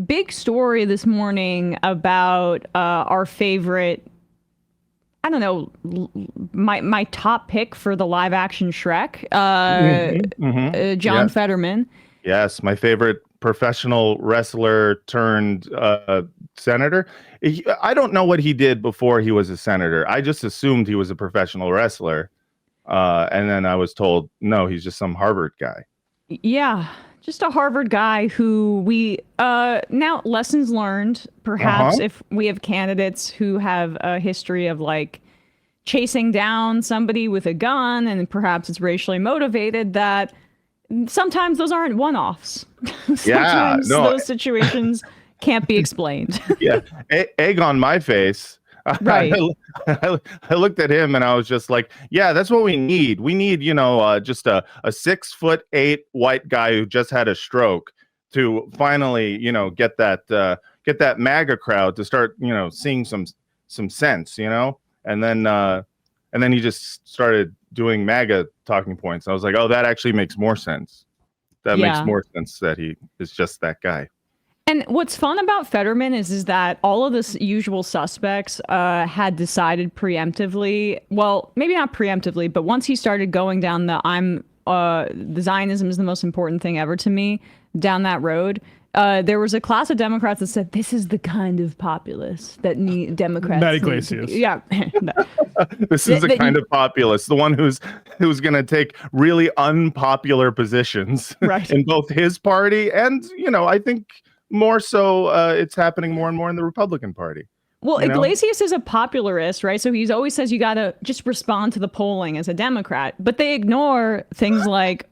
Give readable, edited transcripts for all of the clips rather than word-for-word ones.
big story this morning about our favorite. I don't know, my top pick for the live action Shrek, John Yes, Fetterman. yes, my favorite professional wrestler turned senator. I don't know what he did before he was a senator. I just assumed he was a professional wrestler, and then I was told no, he's just some Harvard guy. Yeah, just a Harvard guy who we now lessons learned. Uh-huh. Perhaps if we have candidates who have a history of like chasing down somebody with a gun and perhaps it's racially motivated, that sometimes those aren't one-offs. Yeah, Sometimes no, those situations can't be explained. yeah, egg on my face. Right. I looked at him and I was just like, yeah, that's what we need. We need, just a 6'8" white guy who just had a stroke to finally, get that MAGA crowd to start, seeing some sense, and then he just started doing MAGA talking points. I was like, oh, that actually makes more sense. That makes Yeah. more sense that he is just that guy. And what's fun about Fetterman is that all of the usual suspects had decided preemptively. Well, maybe not preemptively, but once he started going down the Zionism is the most important thing ever to me down that road. There was a class of Democrats that said this is the kind of populace that need Democrats. Matt need Iglesias. Yeah. This is the kind of populist, the one who's going to take really unpopular positions Right. in both his party and, I think more so it's happening more and more in the Republican Party. Well, You know? Iglesias is a popularist, right? So he always says you got to just respond to the polling as a Democrat, but they ignore things like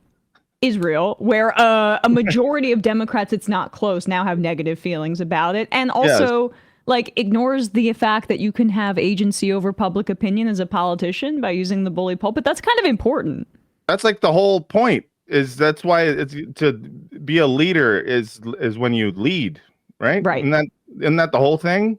Israel, where a majority of Democrats, it's not close, now have negative feelings about it. And also, like, ignores the fact that you can have agency over public opinion as a politician by using the bully pulpit. That's kind of important. That's like the whole point. That's why it's to be a leader is when you lead, right? Right. Isn't that the whole thing?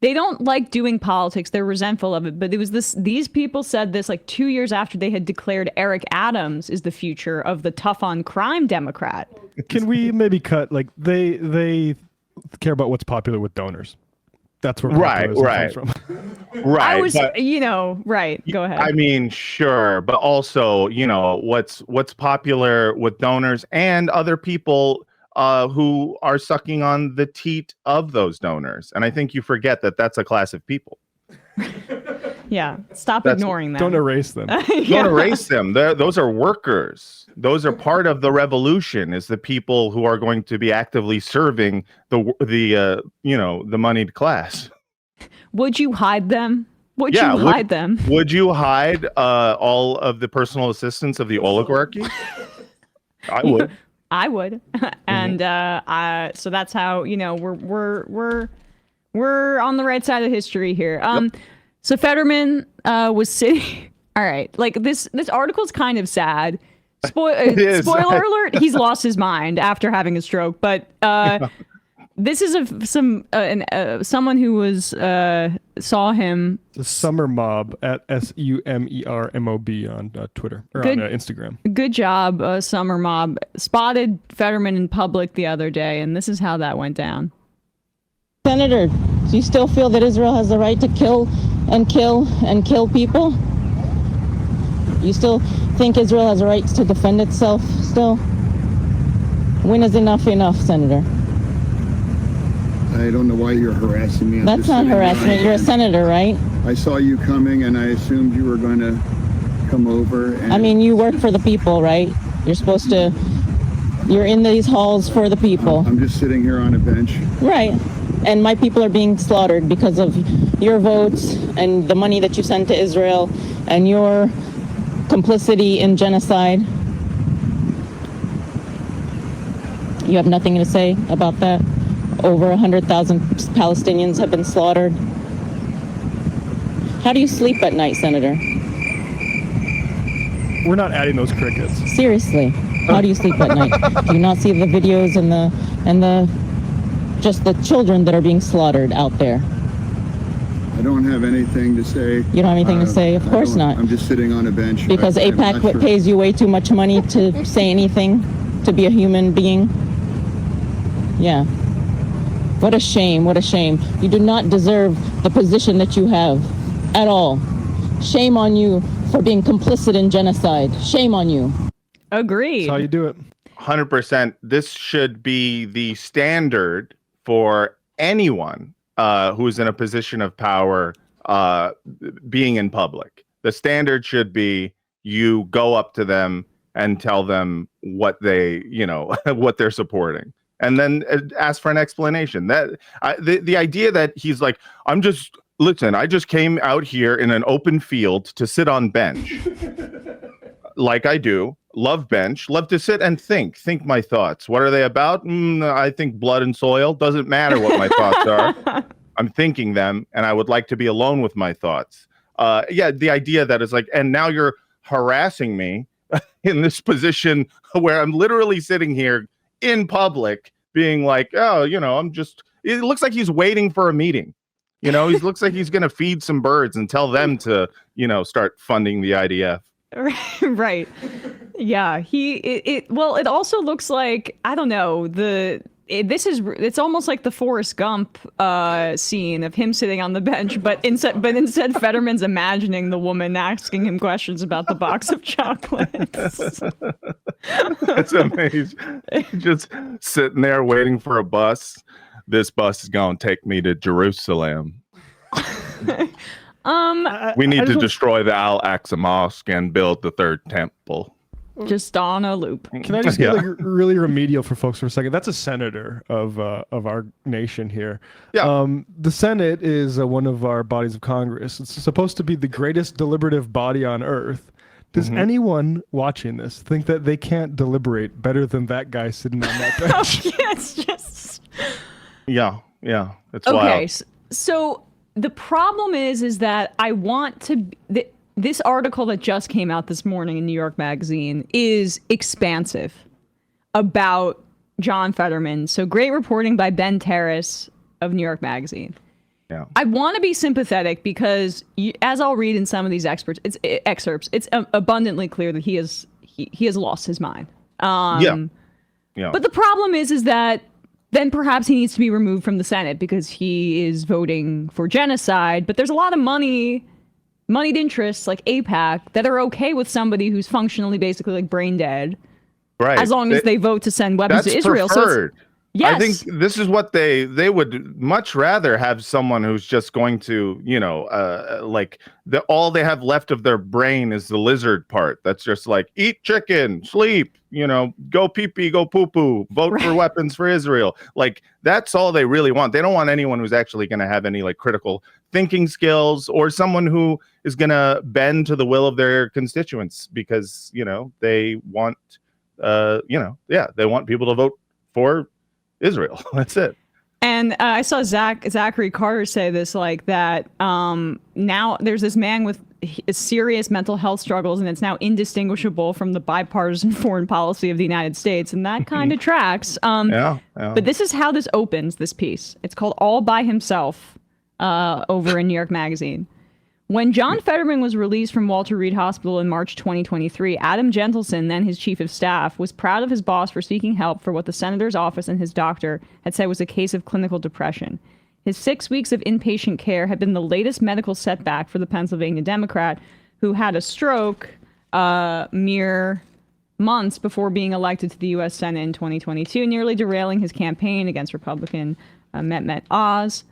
They don't like doing politics. They're resentful of it. But it was these people said this like 2 years after they had declared Eric Adams is the future of the tough on crime Democrat. Can we maybe cut, like, they care about what's popular with donors. That's where populism comes from. Right. I was, right. Go ahead. I mean, sure, but also, what's popular with donors and other people who are sucking on the teat of those donors. And I think you forget that that's a class of people. Yeah. Stop ignoring them. Don't erase them. Don't erase them. Those are workers. Those are part of the revolution, is the people who are going to be actively serving the moneyed class. Would you hide them? Would you hide them? Would you hide all of the personal assistants of the oligarchy? I would. I would. And so that's how, we're on the right side of history here. Yep. So Fetterman was sitting. All right, like this article's kind of sad. Spoiler alert: he's lost his mind after having a stroke. But this is someone who was saw him. The Summer Mob at SUMERMOB on Twitter or on Instagram. Good job, Summer Mob. Spotted Fetterman in public the other day, and this is how that went down. Senator, do you still feel that Israel has the right to kill and kill and kill people? You still think Israel has a right to defend itself still? When is enough, Senator? I don't know why you're harassing me. That's not harassment. You're a senator, right? I saw you coming and I assumed you were going to come over. I mean, you work for the people, right? You're in these halls for the people. I'm just sitting here on a bench. Right. And my people are being slaughtered because of your votes and the money that you sent to Israel and your complicity in genocide. You have nothing to say about that? Over 100,000 Palestinians have been slaughtered. How do you sleep at night, Senator? We're not adding those crickets. Seriously, how do you sleep at night? Do you not see the videos and the just the children that are being slaughtered out there? I don't have anything to say. You don't have anything to say? Of course not. I'm just sitting on a bench. Because AIPAC pays you way too much money to say anything, to be a human being. Yeah. What a shame. What a shame. You do not deserve the position that you have at all. Shame on you for being complicit in genocide. Shame on you. Agreed. That's how you do it. 100%. This should be the standard for anyone who's in a position of power being in public. The standard should be you go up to them and tell them what they, what they're supporting, and then ask for an explanation. The idea that he's like, I just came out here in an open field to sit on bench, like I do. Love bench, love to sit and think my thoughts. What are they about? I think blood and soil. Doesn't matter what my thoughts are. I'm thinking them, and I would like to be alone with my thoughts. The idea that it's like, and now you're harassing me in this position where I'm literally sitting here in public being like, it looks like he's waiting for a meeting. He looks like he's going to feed some birds and tell them to, start funding the IDF. Right. Yeah. It also looks like, I don't know, it's almost like the Forrest Gump scene of him sitting on the bench, but instead Fetterman's imagining the woman asking him questions about the box of chocolates. That's amazing. Just sitting there waiting for a bus. This bus is going to take me to Jerusalem. We need to destroy the Al-Aqsa Mosque and build the third temple. Just on a loop. Can I just get really remedial for folks for a second? That's a senator of our nation here. Yeah. The Senate is one of our bodies of Congress. It's supposed to be the greatest deliberative body on earth. Does anyone watching this think that they can't deliberate better than that guy sitting on that bench? It's just... Yeah. It's okay, wild. So the problem is that I want to... This article that just came out this morning in New York Magazine is expansive about John Fetterman. So great reporting by Ben Terrace of New York Magazine. Yeah. I want to be sympathetic because, as I'll read in some of these excerpts, it's abundantly clear that he has lost his mind. Yeah. But the problem is that then perhaps he needs to be removed from the Senate because he is voting for genocide. But there's a lot of moneyed interests like AIPAC that are okay with somebody who's functionally basically like brain dead, right? As long as they vote to send weapons to Israel. Preferred. So yes. I think this is what they would much rather have someone who's just going to, all they have left of their brain is the lizard part. That's just like eat chicken, sleep, go pee pee, go poo poo, vote for weapons for Israel. Like that's all they really want. They don't want anyone who's actually going to have any like critical thinking skills or someone who is going to bend to the will of their constituents because, they want, they want people to vote for Israel. That's it. And I saw Zachary Carter say this like that. Now there's this man with serious mental health struggles, and it's now indistinguishable from the bipartisan foreign policy of the United States, and that kind of tracks. But this is how this opens. This piece. It's called "All by Himself" over in New York Magazine. When John Fetterman was released from Walter Reed Hospital in March 2023, Adam Gentleson, then his chief of staff, was proud of his boss for seeking help for what the senator's office and his doctor had said was a case of clinical depression. His 6 weeks of inpatient care had been the latest medical setback for the Pennsylvania Democrat, who had a stroke mere months before being elected to the U.S. Senate in 2022, nearly derailing his campaign against Republican Mehmet Oz.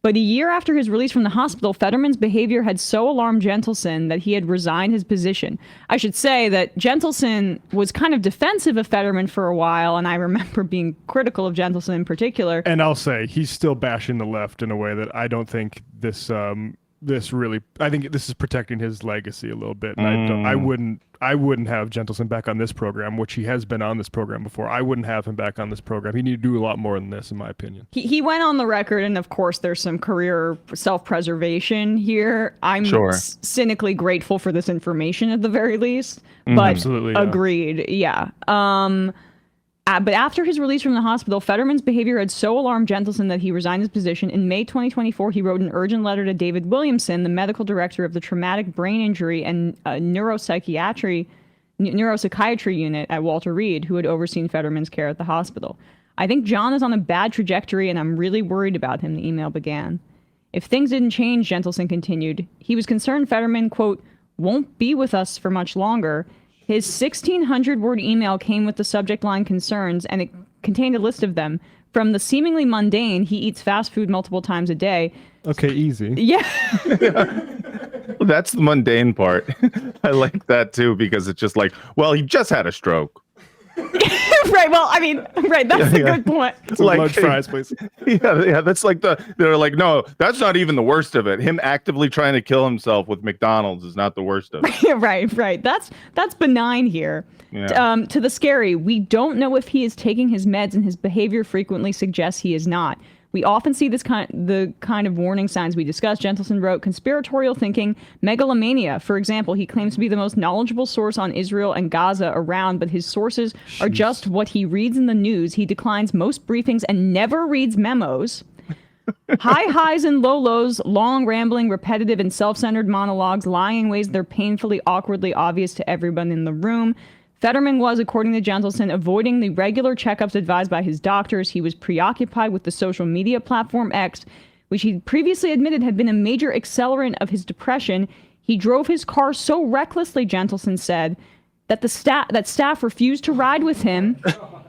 But a year after his release from the hospital, Fetterman's behavior had so alarmed Gentleson that he had resigned his position. I should say that Gentleson was kind of defensive of Fetterman for a while, and I remember being critical of Gentleson in particular. And I'll say he's still bashing the left in a way that I don't think I think this is protecting his legacy a little bit. And I wouldn't have Gentleson back on this program, which he has been on this program before. I wouldn't have him back on this program. He needed to do a lot more than this, in my opinion. He went on the record, and of course, there's some career self-preservation here. I'm cynically grateful for this information at the very least, but absolutely, agreed. Yeah. But after his release from the hospital, Fetterman's behavior had so alarmed Gentleson that he resigned his position. In May 2024, he wrote an urgent letter to David Williamson, the medical director of the Traumatic Brain Injury and Neuropsychiatry Unit at Walter Reed, who had overseen Fetterman's care at the hospital. I think John is on a bad trajectory and I'm really worried about him, the email began. If things didn't change, Gentleson continued, he was concerned Fetterman, quote, won't be with us for much longer. His 1,600-word email came with the subject line concerns, and it contained a list of them. From the seemingly mundane, he eats fast food multiple times a day. Okay, easy. Yeah. That's the mundane part. I like that too, because it's just like, well, he just had a stroke. Right. Well, I mean, right. That's a good point. Some Like- large fries, please. Yeah. That's like they're like, no, that's not even the worst of it. Him actively trying to kill himself with McDonald's is not the worst of it. Right. That's benign here. Yeah. To the scary, we don't know if he is taking his meds, and his behavior frequently suggests he is not. We often see the kind of warning signs we discussed. Gentleson wrote, conspiratorial thinking, megalomania. For example, he claims to be the most knowledgeable source on Israel and Gaza around, but his sources are just what he reads in the news. He declines most briefings and never reads memos. High highs and low lows, long, rambling, repetitive, and self-centered monologues, lying in ways that are painfully, awkwardly obvious to everyone in the room. Fetterman was, according to Gentleson, avoiding the regular checkups advised by his doctors. He was preoccupied with the social media platform X, which he previously admitted had been a major accelerant of his depression. He drove his car so recklessly, Gentleson said, that staff refused to ride with him.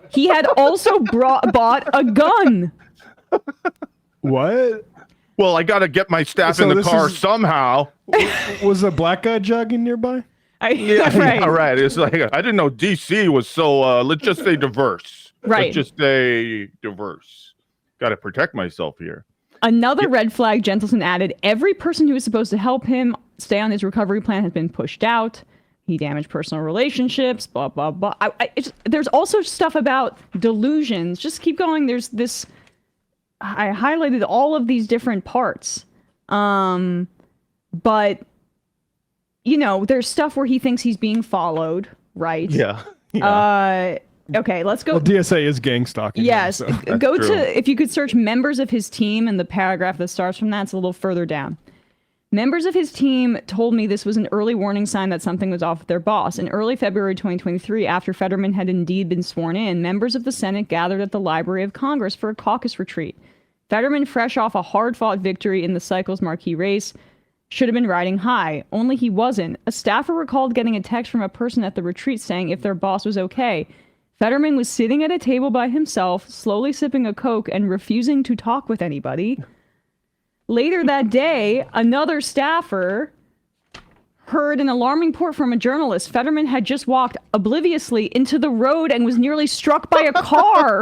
He had also bought a gun. What? Well, I got to get my staff So in the this car is- somehow. Was a black guy jogging nearby? Right. Yeah, right. It's like, I didn't know DC was so, let's just say diverse. Right. Let's just say diverse. Got to protect myself here. Another red flag, Gentleson added, every person who was supposed to help him stay on his recovery plan has been pushed out. He damaged personal relationships, blah, blah, blah. There's also stuff about delusions. Just keep going. There's this... I highlighted all of these different parts. But... You know, there's stuff where he thinks he's being followed, right? Yeah. Okay, let's go. Well, DSA is gang stalking. him, Yes, so. go true. to, if you could search members of his team, and the paragraph that starts from that's a little further down. Members of his team told me this was an early warning sign that something was off with their boss. In early February 2023, after Fetterman had indeed been sworn in, members of the Senate gathered at the Library of Congress for a caucus retreat. Fetterman, fresh off a hard-fought victory in the cycle's marquee race, should have been riding high, only he wasn't. A staffer recalled getting a text from a person at the retreat saying if their boss was okay. Fetterman was sitting at a table by himself, slowly sipping a Coke and refusing to talk with anybody. Later that day, another staffer heard an alarming report from a journalist. Fetterman had just walked obliviously into the road and was nearly struck by a car.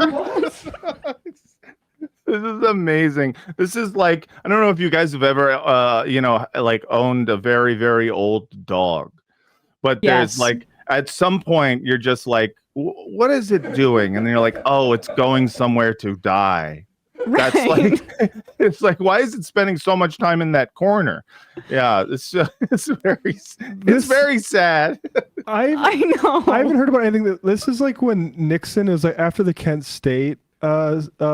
This is amazing. This is like, I don't know if you guys have ever, like owned a very, very old dog, but there's Yes. like, at some point you're just like, what is it doing? And you're like, oh, it's going somewhere to die. That's Right. like, it's like, why is it spending so much time in that corner? Yeah, it's very sad. I know. I haven't heard about anything this is like when Nixon is like after the Kent State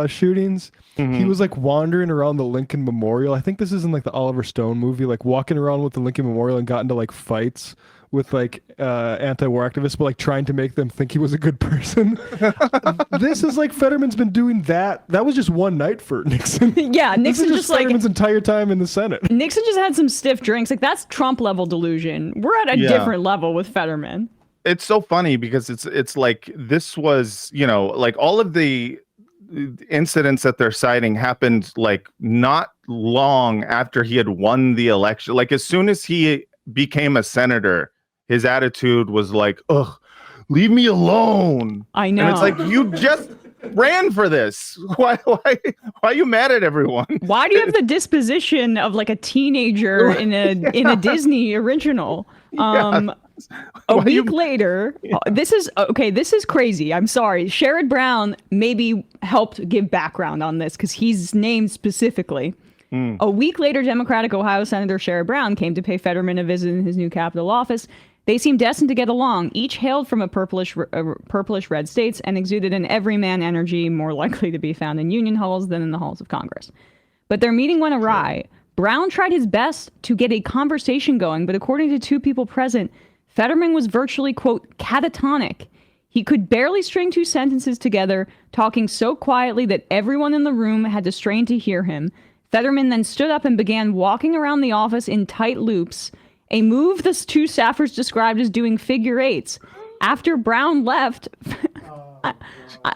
shootings. He was like wandering around the Lincoln Memorial. I think this is in like the Oliver Stone movie, like walking around with the Lincoln Memorial and got into like fights with like anti-war activists, but like trying to make them think he was a good person. This is like Fetterman's been doing that. That was just one night for Nixon. Yeah, This Nixon is just like Fetterman's entire time in the Senate. Nixon just had some stiff drinks. Like that's Trump level delusion. We're at a Yeah. different level with Fetterman. It's so funny because it's like this was, like all of the incidents that they're citing happened like not long after he had won the election. Like as soon as he became a senator, his attitude was like, ugh, leave me alone. I know. And it's like, you just ran for this. Why are you mad at everyone? Why do you have the disposition of like a teenager in a Disney original? A Why you- week later, this is crazy. I'm sorry. Sherrod Brown maybe helped give background on this because he's named specifically. A week later, Democratic Ohio Senator Sherrod Brown came to pay Fetterman a visit in his new Capitol office. They seemed destined to get along. Each hailed from a purplish red states and exuded an everyman energy more likely to be found in union halls than in the halls of Congress. But their meeting went awry. Brown tried his best to get a conversation going, but according to two people present, Fetterman was virtually, quote, catatonic. He could barely string two sentences together. talking so quietly that everyone in the room had to strain to hear him. Fetterman then stood up and began walking around the office in tight loops, a move the two staffers described as doing figure eights. After Brown left,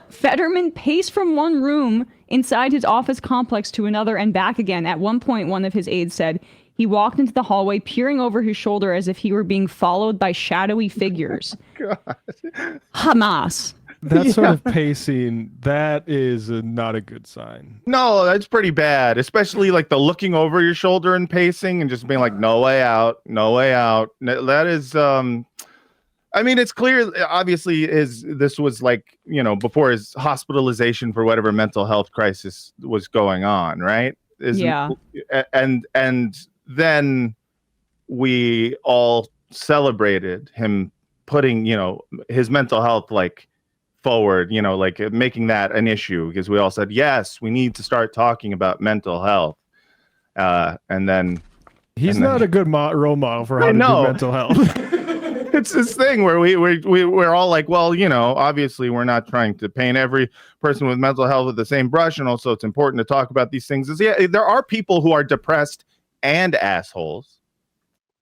Fetterman paced from one room inside his office complex to another and back again. At one point, one of his aides said he walked into the hallway, peering over his shoulder as if he were being followed by shadowy figures. God. Hamas. That sort of pacing, that is not a good sign. No, that's pretty bad. Especially like the looking over your shoulder and pacing and just being like, no way out, no way out. That is, I mean, it's clear, obviously, this was like, before his hospitalization for whatever mental health crisis was going on, right? Yeah. And then we all celebrated him putting, his mental health like forward, like making that an issue, because we all said, yes, we need to start talking about mental health. And then he's not a good role model for how to do mental health. It's this thing where we're all like, well, obviously we're not trying to paint every person with mental health with the same brush, and also it's important to talk about these things. Yeah, there are people who are depressed and assholes.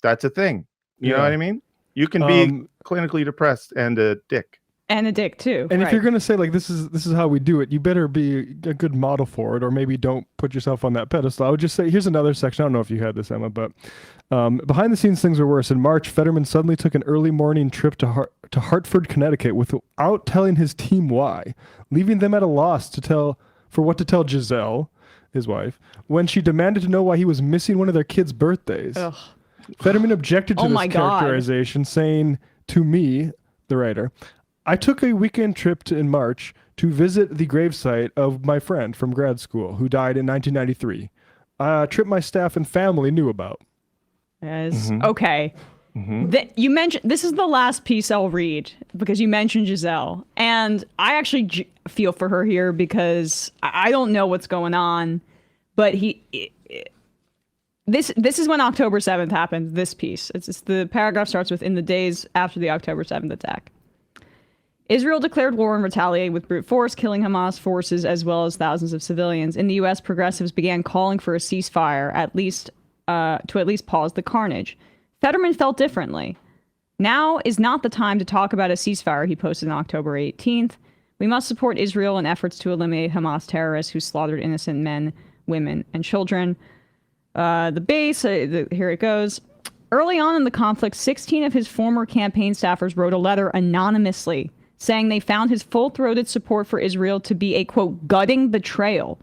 That's a thing. You know what I mean? You can be clinically depressed and a dick. And a dick too. And if you're gonna say like this is how we do it, you better be a good model for it, or maybe don't put yourself on that pedestal. I would just say here's another section. I don't know if you had this, Emma, but behind the scenes things were worse. In March, Fetterman suddenly took an early morning trip to Hartford, Connecticut, without telling his team why, leaving them at a loss for what to tell Giselle, his wife, when she demanded to know why he was missing one of their kids' birthdays. Ugh. Fetterman objected to this characterization, saying to me, the writer, I took a weekend trip in March to visit the gravesite of my friend from grad school who died in 1993. A trip my staff and family knew about. Okay. You mentioned, this is the last piece I'll read because you mentioned Giselle. And I actually feel for her here because I don't know what's going on. But this is when October 7th happened, this piece. The paragraph starts with, in the days after the October 7th attack. Israel declared war and retaliated with brute force, killing Hamas forces as well as thousands of civilians. In the U.S., progressives began calling for a ceasefire, to at least pause the carnage. Fetterman felt differently. Now is not the time to talk about a ceasefire, he posted on October 18th. We must support Israel in efforts to eliminate Hamas terrorists who slaughtered innocent men, women, and children. The base, here it goes. Early on in the conflict, 16 of his former campaign staffers wrote a letter anonymously saying they found his full-throated support for Israel to be a, quote, gutting betrayal.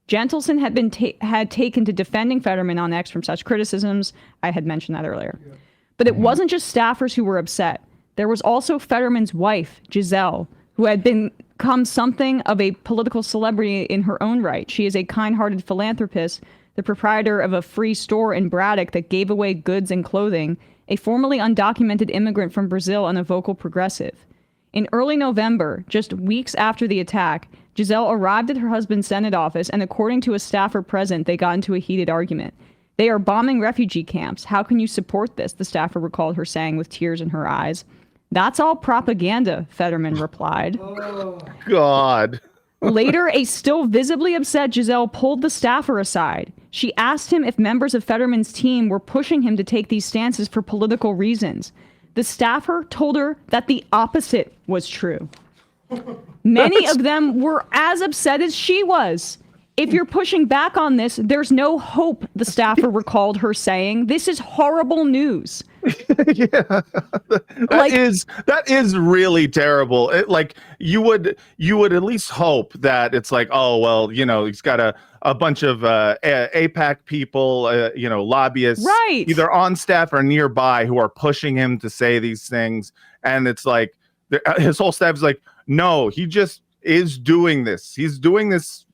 Gentleson had taken to defending Fetterman on X from such criticisms. I had mentioned that earlier. Yeah. But it wasn't just staffers who were upset. There was also Fetterman's wife, Giselle, who had become something of a political celebrity in her own right. She is a kind-hearted philanthropist, the proprietor of a free store in Braddock that gave away goods and clothing, a formerly undocumented immigrant from Brazil, and a vocal progressive. In early November, just weeks after the attack, Giselle arrived at her husband's Senate office, and according to a staffer present, they got into a heated argument. They are bombing refugee camps. How can you support this? The staffer recalled her saying with tears in her eyes. That's all propaganda, Fetterman replied. Oh, God. Later, a still visibly upset Giselle pulled the staffer aside. She asked him if members of Fetterman's team were pushing him to take these stances for political reasons. The staffer told her that the opposite was true. Many of them were as upset as she was. If you're pushing back on this, there's no hope, the staffer recalled her saying. This is horrible news. Yeah, that is really terrible. You would at least hope that it's like, oh well, he's got a bunch of AIPAC people, lobbyists, right, either on staff or nearby, who are pushing him to say these things, and it's like his whole staff is like, no, he just is doing this. He's doing this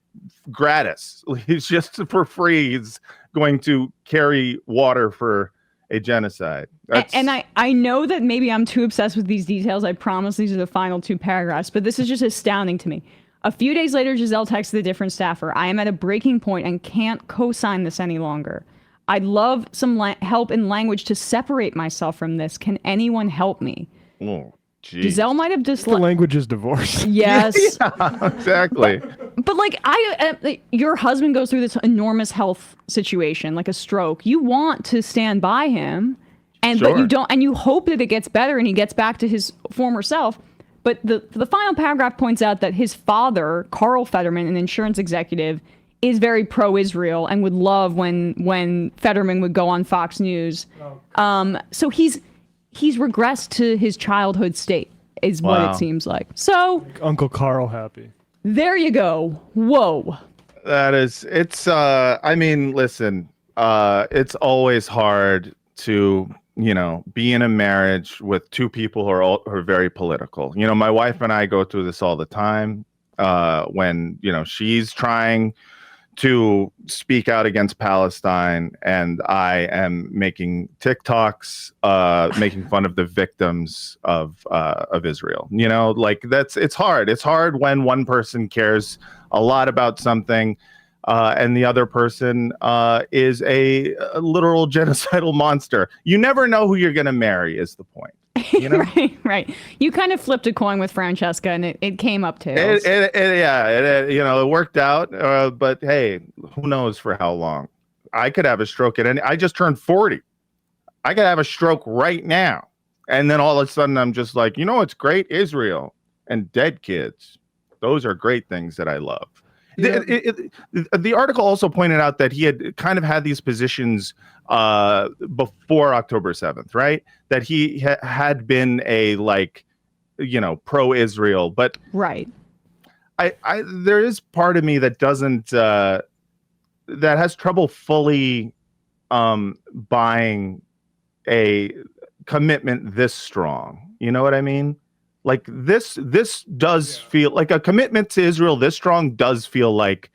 gratis. He's just for free. He's going to carry water for a genocide. And I know that maybe I'm too obsessed with these details. I promise these are the final two paragraphs, but this is just astounding to me. A few days later, Giselle texted a different staffer. I am at a breaking point and can't co-sign this any longer. I'd love some help in language to separate myself from this. Can anyone help me? Oh, Jeez. Giselle might have The disliked. language is divorce. Yes. Yeah, exactly. But like your husband goes through this enormous health situation, like a stroke. You want to stand by him, but Sure. you don't, and you hope that it gets better and he gets back to his former self. But the final paragraph points out that his father, Carl Fetterman, an insurance executive, is very pro-Israel and would love when Fetterman would go on Fox News. So he's regressed to his childhood state, is what Wow. it seems like. So Uncle Carl happy. there you go. Whoa. I mean, listen, it's always hard to, be in a marriage with two people who are very political. My wife and I go through this all the time, when, she's trying to speak out against Palestine and I am making TikToks, making fun of the victims of Israel. It's hard. It's hard when one person cares a lot about something, and the other person is a literal genocidal monster. You never know who you're going to marry is the point. Right. You kind of flipped a coin with Francesca, and it came up tails. It worked out. But hey, who knows for how long? I could have a stroke I just turned 40. I could have a stroke right now, and then all of a sudden I'm just like, it's great, Israel and dead kids. Those are great things that I love. Yeah. The article also pointed out that he had kind of had these positions before October 7th, right? That he had been a pro-Israel, but Right. I there is part of me that doesn't that has trouble fully buying a commitment this strong. You know what I mean? Like this does feel like a commitment to Israel this strong does feel like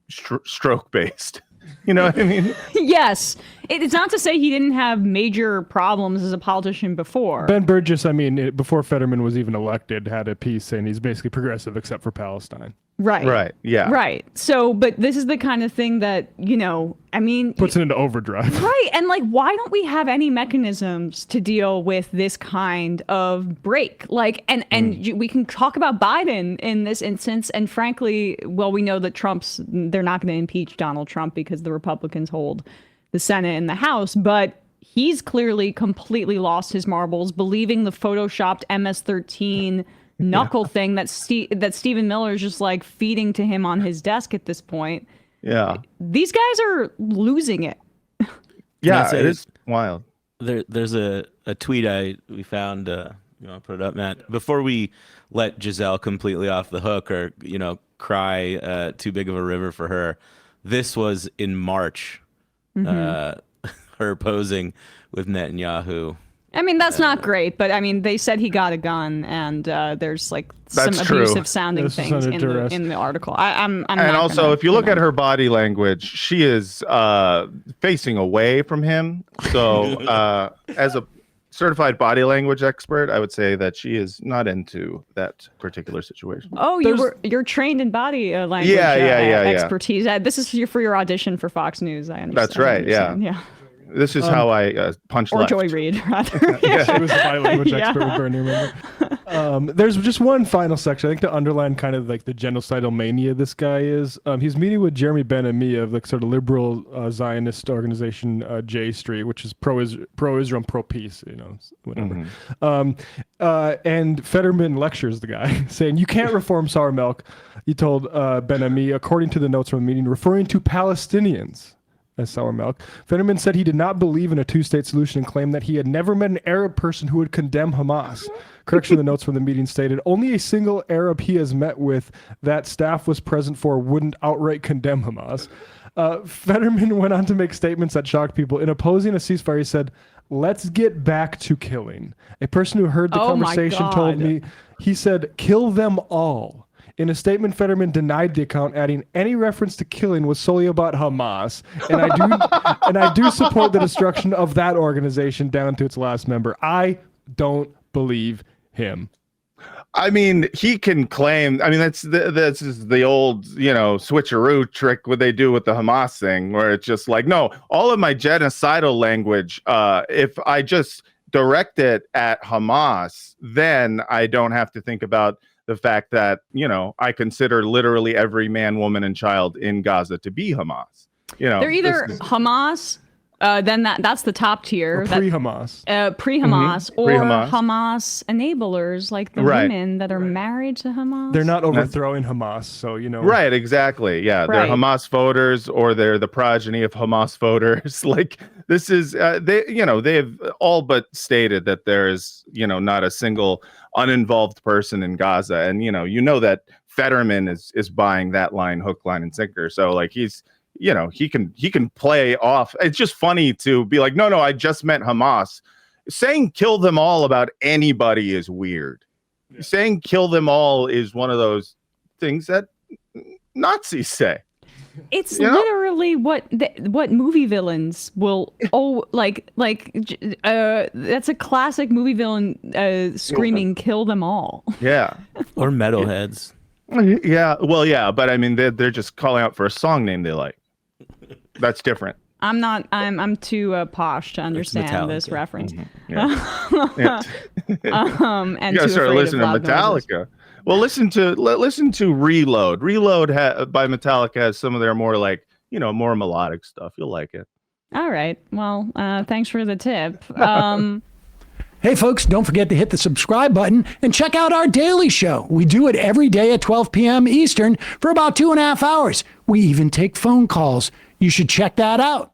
stroke based. You know what I mean? Yes. It's not to say he didn't have major problems as a politician before. Ben Burgess, before Fetterman was even elected, had a piece saying he's basically progressive except for Palestine. Right. Yeah. Right. So, but this is the kind of thing that, Puts it into overdrive. Right. And why don't we have any mechanisms to deal with this kind of break? We can talk about Biden in this instance. And frankly, we know that they're not going to impeach Donald Trump because the Republicans hold the Senate and the House. But he's clearly completely lost his marbles, believing the photoshopped MS-13 knuckle thing that Stephen Miller is just feeding to him on his desk at this point. Yeah. These guys are losing it. Yeah, it is wild. There's a tweet we found. You want to put it up, Matt? Before we let Giselle completely off the hook or cry too big of a river for her, this was in March. Her posing with Netanyahu. That's not great, but they said he got a gun, and there's some That's true. abusive sounding This is things under duress. in the article. I'm And not also, gonna, if you look at her body language, she is facing away from him. So, as a certified body language expert, I would say that she is not into that particular situation. Oh, you're trained in body language Yeah. expertise. This is for your audition for Fox News. I understand. That's right. Yeah. This is how I punch Or left. Joy Reid, rather. She was the body language Yeah. expert with Bernie, remember? There's just one final section, I think, to underline kind of the genocidal mania this guy is. He's meeting with Jeremy Ben-Ami of sort of liberal Zionist organization J Street, which is pro-Israel and pro-peace, whatever. And Fetterman lectures the guy, saying, "You can't reform sour milk," he told Ben-Ami, according to the notes from the meeting, referring to Palestinians as sour milk. Fetterman said he did not believe in a two-state solution and claimed that he had never met an Arab person who would condemn Hamas. Correction, the notes from the meeting stated, only a single Arab he has met with that staff was present for wouldn't outright condemn Hamas. Fetterman went on to make statements that shocked people. In opposing a ceasefire, he said, "Let's get back to killing." A person who heard the conversation told me, he said, "Kill them all." In a statement, Fetterman denied the account, adding, "Any reference to killing was solely about Hamas, and I do support the destruction of that organization down to its last member." I don't believe him. He can claim. That's the old switcheroo trick what they do with the Hamas thing, where it's just no, all of my genocidal language. If I just direct it at Hamas, then I don't have to think about the fact that, I consider literally every man, woman, and child in Gaza to be Hamas. They're either Hamas, then that's the top tier. Pre-Hamas. Pre-Hamas, or Pre-Hamas. Hamas enablers, like the women that are married to Hamas. They're not overthrowing Hamas, so Right, exactly. Yeah, Right. they're Hamas voters, or they're the progeny of Hamas voters. Like, this is they've all but stated that there is not a single uninvolved person in Gaza, and that Fetterman is buying that line hook, line, and sinker. So like he's he can play off. It's just funny to be like, no, I just meant Hamas. Saying kill them all about anybody is weird. Yeah. Saying kill them all is one of those things that Nazis say. It's literally what movie villains will. That's a classic movie villain screaming "kill them all." Yeah, or metalheads. Yeah, well, yeah, but I mean, they're just calling out for a song name they like. That's different. I'm not. I'm too posh to understand this reference. Mm-hmm. Yeah. And you gotta start listening to Metallica. Noises. Well, listen to Reload. Reload by Metallica has some of their more more melodic stuff. You'll like it. All right. Well, thanks for the tip. Hey, folks, don't forget to hit the subscribe button and check out our daily show. We do it every day at 12 p.m. Eastern for about 2.5 hours. We even take phone calls. You should check that out.